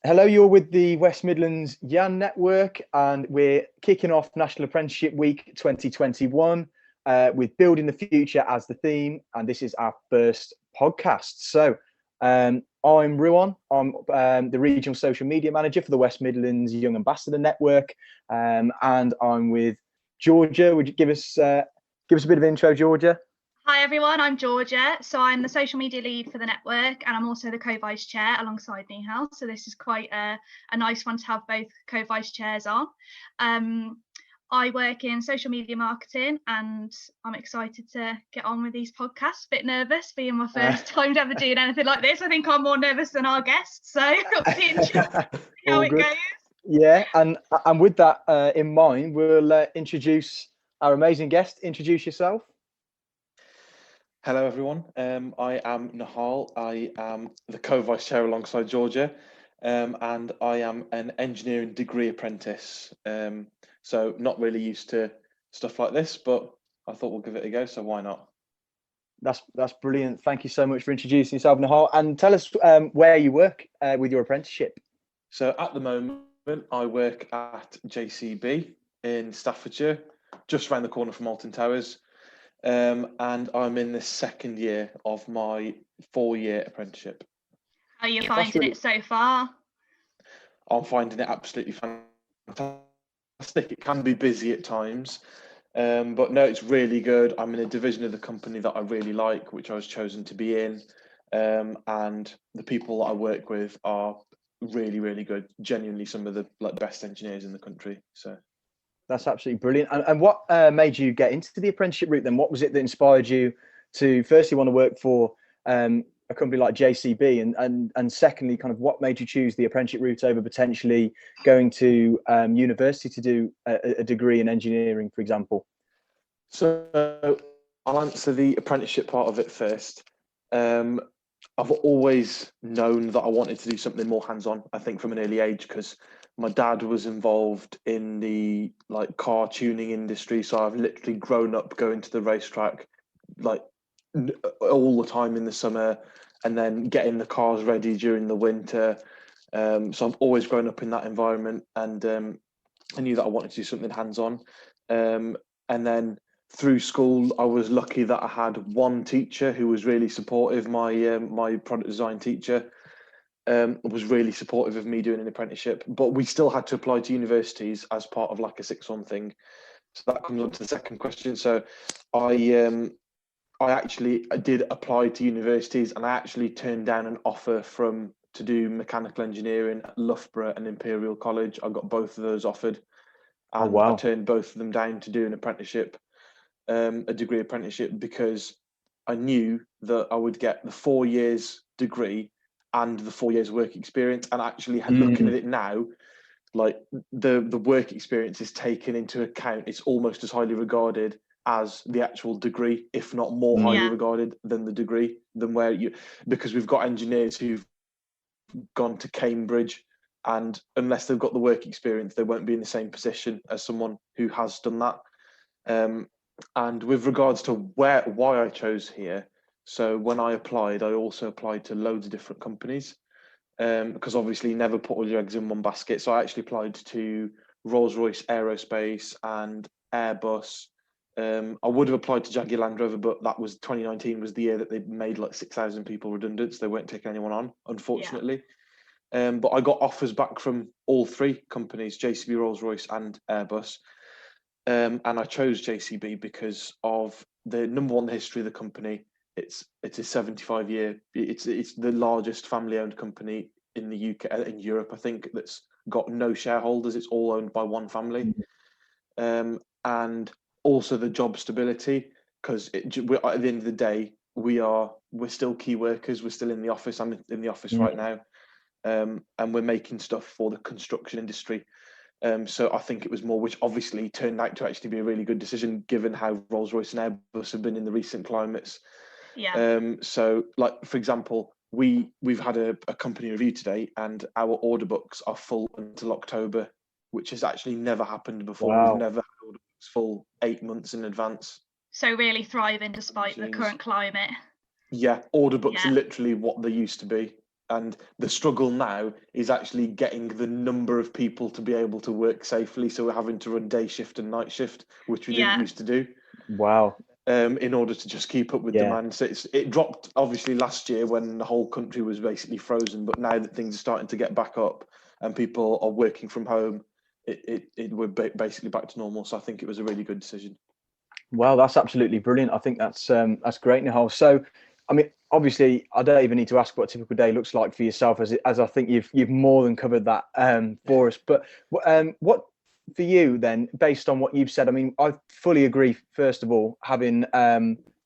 Hello, you're with the West Midlands YAAN network, and we're kicking off National Apprenticeship Week 2021 with Building the Future as the theme, and this is our first podcast. So I'm Ruan, I'm the Regional Social Media Manager for the West Midlands Young Ambassador Network, and I'm with Georgia. Would you give us a bit of intro, Georgia? Hi everyone, I'm Georgia. So I'm the social media lead for the network, and I'm also the co-vice chair alongside Nihal. So this is quite a nice one to have both co-vice chairs on. I work in social media marketing, and I'm excited to get on with these podcasts. Bit nervous being my first time ever doing anything like this. I think I'm more nervous than our guests. So it'll be interesting how it goes. Yeah, and with that in mind, we'll introduce our amazing guest. Introduce yourself. Hello everyone, I am Nihal. I am the co-vice chair alongside Georgia, and I am an engineering degree apprentice. So not really used to stuff like this, but I thought we'll give it a go, so why not? That's brilliant. Thank you so much for introducing yourself, Nihal, and tell us where you work with your apprenticeship. So at the moment, I work at JCB in Staffordshire, just around the corner from Alton Towers. And I'm in the second year of my 4-year apprenticeship. How are you finding it so far? I'm finding it absolutely fantastic. It can be busy at times, but no, it's really good. I'm in a division of the company that I really like, which I was chosen to be in, and the people that I work with are really, really good. Genuinely, some of the best engineers in the country. So. That's absolutely brilliant. And what made you get into the apprenticeship route then? What was it that inspired you to firstly want to work for a company like JCB, and secondly, kind of what made you choose the apprenticeship route over potentially going to university to do a degree in engineering, for example? So I'll answer the apprenticeship part of it first. I've always known that I wanted to do something more hands-on, I think from an early age, because my dad was involved in the car tuning industry. So I've literally grown up going to the racetrack all the time in the summer, and then getting the cars ready during the winter. So I've always grown up in that environment, and I knew that I wanted to do something hands-on. And then through school, I was lucky that I had one teacher who was really supportive. My product design teacher was really supportive of me doing an apprenticeship, but we still had to apply to universities as part of a 6-1 thing. So that comes on to the second question. So I did apply to universities, and I actually turned down an offer to do mechanical engineering at Loughborough and Imperial College. I got both of those offered, and oh, wow. I turned both of them down to do an apprenticeship, a degree apprenticeship, because I knew that I would get the 4 years degree and the 4 years work experience. And actually looking at it now, the work experience is taken into account. It's almost as highly regarded as the actual degree, if not more highly regarded than the degree, because we've got engineers who've gone to Cambridge, and unless they've got the work experience, they won't be in the same position as someone who has done that. And with regards to why I chose here, so when I applied, I also applied to loads of different companies, because obviously you never put all your eggs in one basket. So I actually applied to Rolls-Royce Aerospace and Airbus. I would have applied to Jaguar Land Rover, but that was 2019 was the year that they made 6,000 people redundant, so they weren't taking anyone on, unfortunately. But I got offers back from all three companies, JCB, Rolls-Royce and Airbus. And I chose JCB because of the number one, the history of the company. It's a 75-year. It's the largest family-owned company in the UK, in Europe, I think, that's got no shareholders. It's all owned by one family, and also the job stability, because at the end of the day, we're still key workers. We're still in the office. I'm in the office right now, and we're making stuff for the construction industry. So I think it was more, which obviously turned out to actually be a really good decision, given how Rolls-Royce and Airbus have been in the recent climates. So, for example, we've had a company review today, and our order books are full until October, which has actually never happened before. Wow. We've never had order books full 8 months in advance. So really thriving despite the current climate. Yeah, order books are literally what they used to be. And the struggle now is actually getting the number of people to be able to work safely. So we're having to run day shift and night shift, which we didn't used to do. Wow. In order to just keep up with demand. So it dropped obviously last year when the whole country was basically frozen, but now that things are starting to get back up and people are working from home, we're basically back to normal. So I think it was a really good decision. Well, that's absolutely brilliant. I think that's great, Nihal. So, I mean, obviously, I don't even need to ask what a typical day looks like for yourself, as I think you've more than covered that for us. But what for you then, based on what you've said? I mean, I fully agree. First of all, having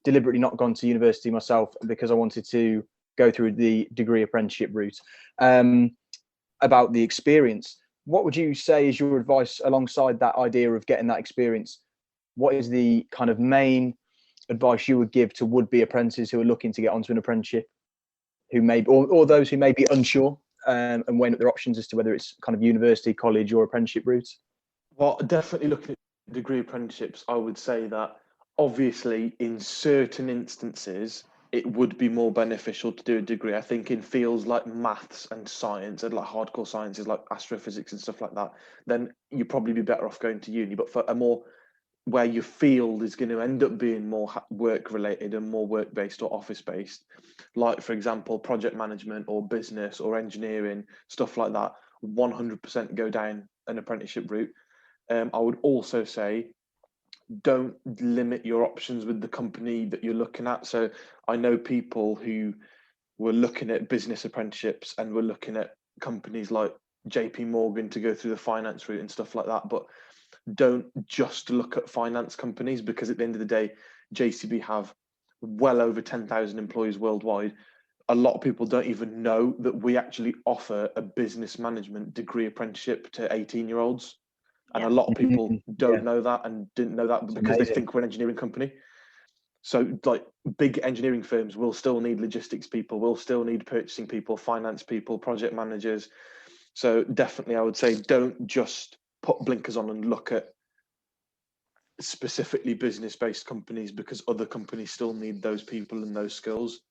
deliberately not gone to university myself because I wanted to go through the degree apprenticeship route. About the experience, what would you say is your advice alongside that idea of getting that experience? What is the kind of main advice you would give to would-be apprentices who are looking to get onto an apprenticeship, who may, or those who may be unsure and weighing up their options as to whether it's kind of university, college, or apprenticeship routes? Well, definitely looking at degree apprenticeships, I would say that obviously in certain instances, it would be more beneficial to do a degree. I think in fields like maths and science and like hardcore sciences like astrophysics and stuff like that, then you'd probably be better off going to uni. But for a more where your field is going to end up being more work related and more work based or office based, like for example, project management or business or engineering, stuff like that, 100% go down an apprenticeship route. I would also say don't limit your options with the company that you're looking at. So I know people who were looking at business apprenticeships and were looking at companies like JP Morgan to go through the finance route and stuff like that. But don't just look at finance companies, because at the end of the day, JCB have well over 10,000 employees worldwide. A lot of people don't even know that we actually offer a business management degree apprenticeship to 18-year-olds. And a lot of people don't know that and didn't know that because they think we're an engineering company. So like big engineering firms will still need logistics people, will still need purchasing people, finance people, project managers. So definitely I would say don't just put blinkers on and look at specifically business-based companies, because other companies still need those people and those skills.